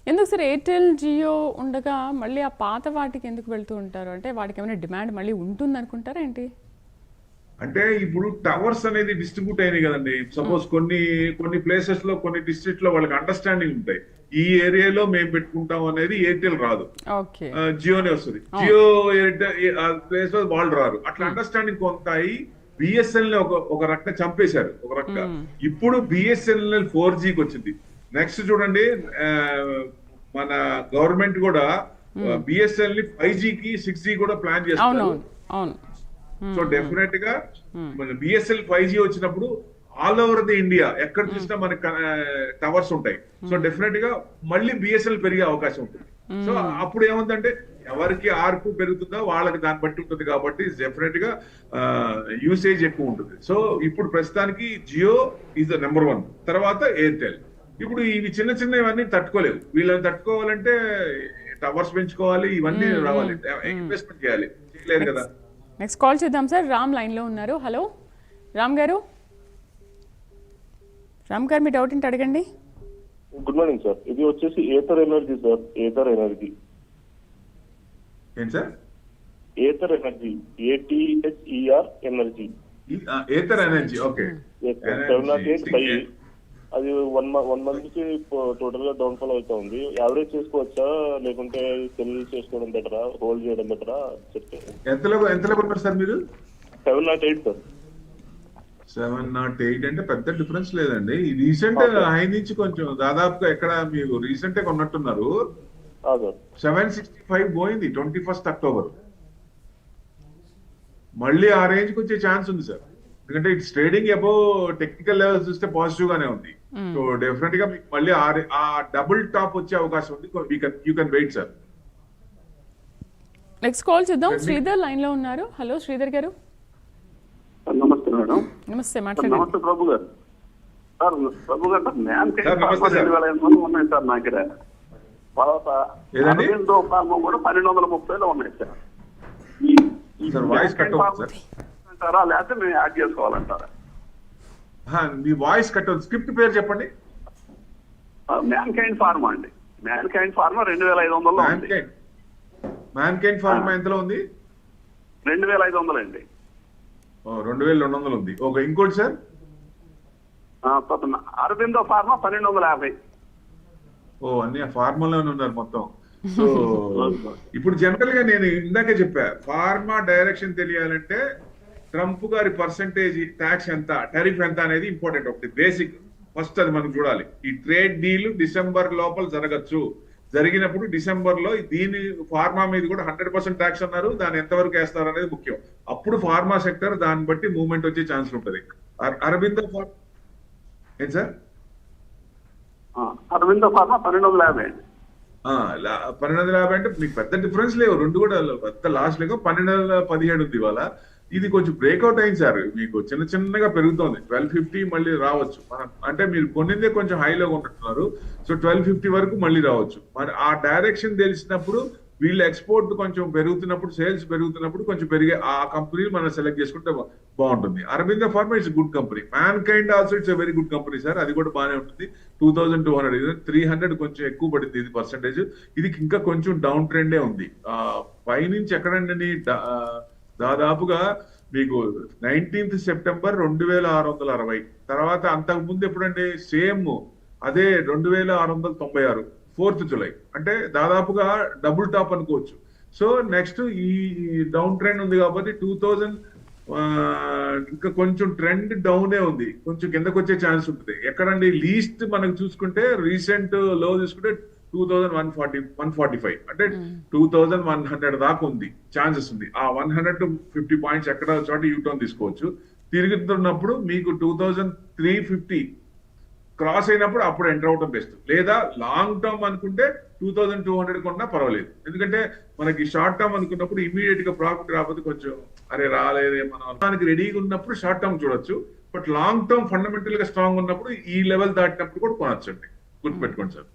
ఎందుకు సార్ ఎయిర్టెల్ జియో ఉండగా మళ్ళీ ఆ పాత వాటికి ఎందుకు వెళ్తూ ఉంటారు? అంటే వాటికి ఏమైనా డిమాండ్ మళ్ళీ ఉంటుంది అనుకుంటారా ఏంటి? అంటే ఇప్పుడు టవర్స్ అనేది డిస్ట్రిబ్యూట్ అయినాయి కదండి. సపోజ్ కొన్ని ప్లేసెస్ లో కొన్ని డిస్ట్రిక్ట్ లో వాళ్ళకి అండర్స్టాండింగ్ ఉంటాయి. ఈ ఏరియాలో మేము పెట్టుకుంటాం అనేది ఎయిర్టెల్ రాదు, జియోనే వస్తుంది. జియో ఎయిర్టెల్ ప్లేస్ లో వాళ్ళు రారు. అట్లా అండర్స్టాండింగ్ కొంత అయి బిఎస్ఎల్ ని ఒక రకంగా చంపేశారు ఒక రకంగా. ఇప్పుడు బిఎస్ఎన్ఎల్ 4Gకి వచ్చింది. నెక్స్ట్ చూడండి, మన గవర్నమెంట్ కూడా బిఎస్ఎల్ ని 5Gకి 6G కూడా ప్లాన్ చేస్తున్నారు. సో డెఫినెట్ గా బిఎస్ఎల్ 5G వచ్చినప్పుడు ఆల్ ఓవర్ ది ఇండియా ఎక్కడ చూసినా మనకి టవర్స్ ఉంటాయి. సో డెఫినెట్ గా మళ్ళీ బిఎస్ఎల్ పెరిగే అవకాశం ఉంటుంది. సో అప్పుడు ఏముందంటే ఎవరికి ఆర్పు పెరుగుతుందో వాళ్ళకి దాన్ని బట్టి ఉంటుంది కాబట్టి డెఫినెట్ గా యూసేజ్ ఎక్కువ ఉంటుంది. సో ఇప్పుడు ప్రస్తుతానికి జియో ఈజ్ ద నెంబర్ 1, తర్వాత ఎయిర్టెల్. ఇప్పుడు ఇవి చిన్న ఇవన్నీ తట్టుకోలేవు. వీళ్ళని తట్టుకోవాలంటే టవర్స్ పెంచుకోవాలి, ఇవన్నీ రావాలి, ఇన్వెస్ట్మెంట్ చేయాలి, చేయలేరు కదా. నెక్స్ట్ కాల్ చేద్దాం సార్. రామ్ లైన్లో ఉన్నారు. హలో రామ్ గారు. రామ్ గారు మీ డౌట్ ఏంటి అడగండి. Good morning sir. ఇది వచ్చేసి Ather energy sir. Ather energy ఏంటి sir? Ather energy, ATHER energy. Ather energy, okay. 708 అది 1 month కి టోటల్ గా డౌన్ ఫాల్ అవుతా ఉంది. యావరేజ్ చేసుకోవచ్చా లేకుంటే సెల్ చేసుకోవడం బెటరా, హోల్డ్ చేయడం బెటరా చెప్తే. ఎంతలో కొన్నారు సార్ మీరు? 708 సార్. 708 అంటే పెద్ద డిఫరెన్స్ లేదండి. రీసెంట్ హై నుంచి కొంచెం దాదాపుగా ఎక్కడ మీరు రీసెంట్ గా కొన్నట్టున్నారు. 765 పోయింది 21 అక్టోబర్. మళ్ళీ ఆ రేంజ్ కి వచ్చే ఛాన్స్ ఉంది సార్. ఎందుకంటే it's trading above technical level చూస్తే పాజిటివ్ గానే ఉంది. సో డెఫినెట్ గా మీకు మళ్ళీ ఆ డబుల్ టాప్ వచ్చే అవకాశం ఉంది. You can wait sir. Next call చేద్దాం. శ్రీధర్ లైన్ లో ఉన్నారు. హలో శ్రీధర్ గారు. నమస్తే మేడం. నమస్తే, మాట్లాడండి. నమస్తే ప్రభు గారు. సార్ ప్రభు గారు, మ్యాన్ 2500 ఉన్నాయి సార్ నా దగ్గర. తర్వాత అరవిందో ఫార్మా కూడా 1230లో ఉన్నాయి సార్. అంటారా లేకపోతే మేము యాడ్ చేసుకోవాలంటారా? మీ వాయిస్ కట్ అవుతుంది. స్క్రిప్ట్ పేరు చెప్పండి. మ్యాన్ కైండ్ ఫార్మా అండి. మ్యాన్ కైండ్ ఫార్మా 2500లో ఉంది. మ్యాన్ కైండ్ ఫార్మా ఎంతలో ఉంది? 2500 అండి. 2200 ఉంది. ఓకే, ఇంకోటి సార్? అరవిందో ఫార్మా 1250. అన్ని ఫార్మాలోనే ఉన్నారు మొత్తం. సో ఇప్పుడు జనరల్ గా నేను ఇందాకే చెప్పా, ఫార్మా డైరెక్షన్ తెలియాలంటే ట్రంప్ గారి పర్సంటేజ్ ట్యాక్స్ ఎంత, టారిఫ్ ఎంత అనేది ఇంపార్టెంట్. ఒకటి బేసిక్ ఫస్ట్ అది మనం చూడాలి. ఈ ట్రేడ్ డీల్ డిసెంబర్ లోపల జరగచ్చు. జరిగినప్పుడు డిసెంబర్ లో దీని ఫార్మా మీద కూడా 100% ట్యాక్స్ అన్నారు. దాన్ని ఎంతవరకు వేస్తారు అనేది ముఖ్యం. అప్పుడు ఫార్మా సెక్టర్ దాన్ని బట్టి మూవ్మెంట్ వచ్చే ఛాన్స్ ఉంటుంది. అరవిందో ఏంటి సార్? అరవిందో ఫార్మా 1250. 1250 అంటే మీకు పెద్ద డిఫరెన్స్ లేవు. రెండు కూడా పెద్ద లాస్ట్ లేక 1217 ఉంది ఇవాళ. ఇది కొంచెం బ్రేక్అవుట్ అయింది సార్. మీకు చిన్నగా పెరుగుతోంది. 1250 మళ్ళీ రావచ్చు. అంటే మీరు కొన్నిందే కొంచెం హైలో ఉంటున్నారు. సో 1250 వరకు మళ్ళీ రావచ్చు. మరి ఆ డైరెక్షన్ తెలిసినప్పుడు వీళ్ళ ఎక్స్పోర్ట్ కొంచెం పెరుగుతున్నప్పుడు, సేల్స్ పెరుగుతున్నప్పుడు కొంచెం పెరిగే ఆ కంపెనీలు మనం సెలెక్ట్ చేసుకుంటే బాగుంటుంది. Aurobindo pharma it's good company. Man kind also it's a very good company sir. అది కూడా బాగానే ఉంటుంది. 2200, 300 కొంచెం ఎక్కువ పడింది ఇది పర్సెంటేజ్. ఇది ఇంకా కొంచెం డౌన్ ట్రెండే ఉంది. పైనుంచి ఎక్కడండి దాదాపుగా మీకు 19th సెప్టెంబర్ 2660, తర్వాత అంతకు ముందు ఎప్పుడంటే సేమ్ అదే 2696, 4th జూలై. అంటే దాదాపుగా డబుల్ టాప్ అనుకోవచ్చు. సో నెక్స్ట్ ఈ డౌన్ ట్రెండ్ ఉంది కాబట్టి 2000 ఇంకా కొంచెం ట్రెండ్ డౌనే ఉంది. కొంచెం కిందకు వచ్చే ఛాన్స్ ఉంటుంది. ఎక్కడండి లీస్ట్ మనకు చూసుకుంటే రీసెంట్ లో చూసుకుంటే 2145 అంటే 2100 దాకా ఉంది, ఛాన్సెస్ ఉంది. ఆ 100 to 50 పాయింట్స్ ఎక్కడ చోట యూటర్న్ తీసుకోవచ్చు. తిరుగుతున్నప్పుడు మీకు 2350 క్రాస్ అయినప్పుడు అప్పుడు ఎంటర్ అవడం బెస్ట్. లేదా లాంగ్ టర్మ్ అనుకుంటే 2200 కొన్నా పర్వాలేదు. ఎందుకంటే మనకి షార్ట్ టర్మ్ అనుకున్నప్పుడు ఇమీడియట్ గా ప్రాఫిట్ రాకపోతే కొంచెం అరే రాలేదే మనం దానికి రెడీగా ఉన్నప్పుడు షార్ట్ టర్మ్ చూడొచ్చు. బట్ లాంగ్ టర్మ్ ఫండమెంటల్ గా స్ట్రాంగ్ ఉన్నప్పుడు ఈ లెవెల్ దాటినప్పుడు కూడా కొనొచ్చు అండి. గుర్తుపెట్టుకోండి సార్.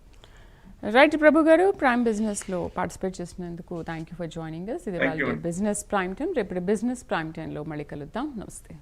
రైట్ ప్రభు గారు, ప్రైమ్ బిజినెస్ లో పార్టిసిపేట్ చేసినందుకు thank you for joining us. ఇది బిజినెస్ ప్రైమ్ టైం. రేపు బిజినెస్ ప్రైమ్ టైం లో మళ్ళీ కలుద్దాం. నమస్తే.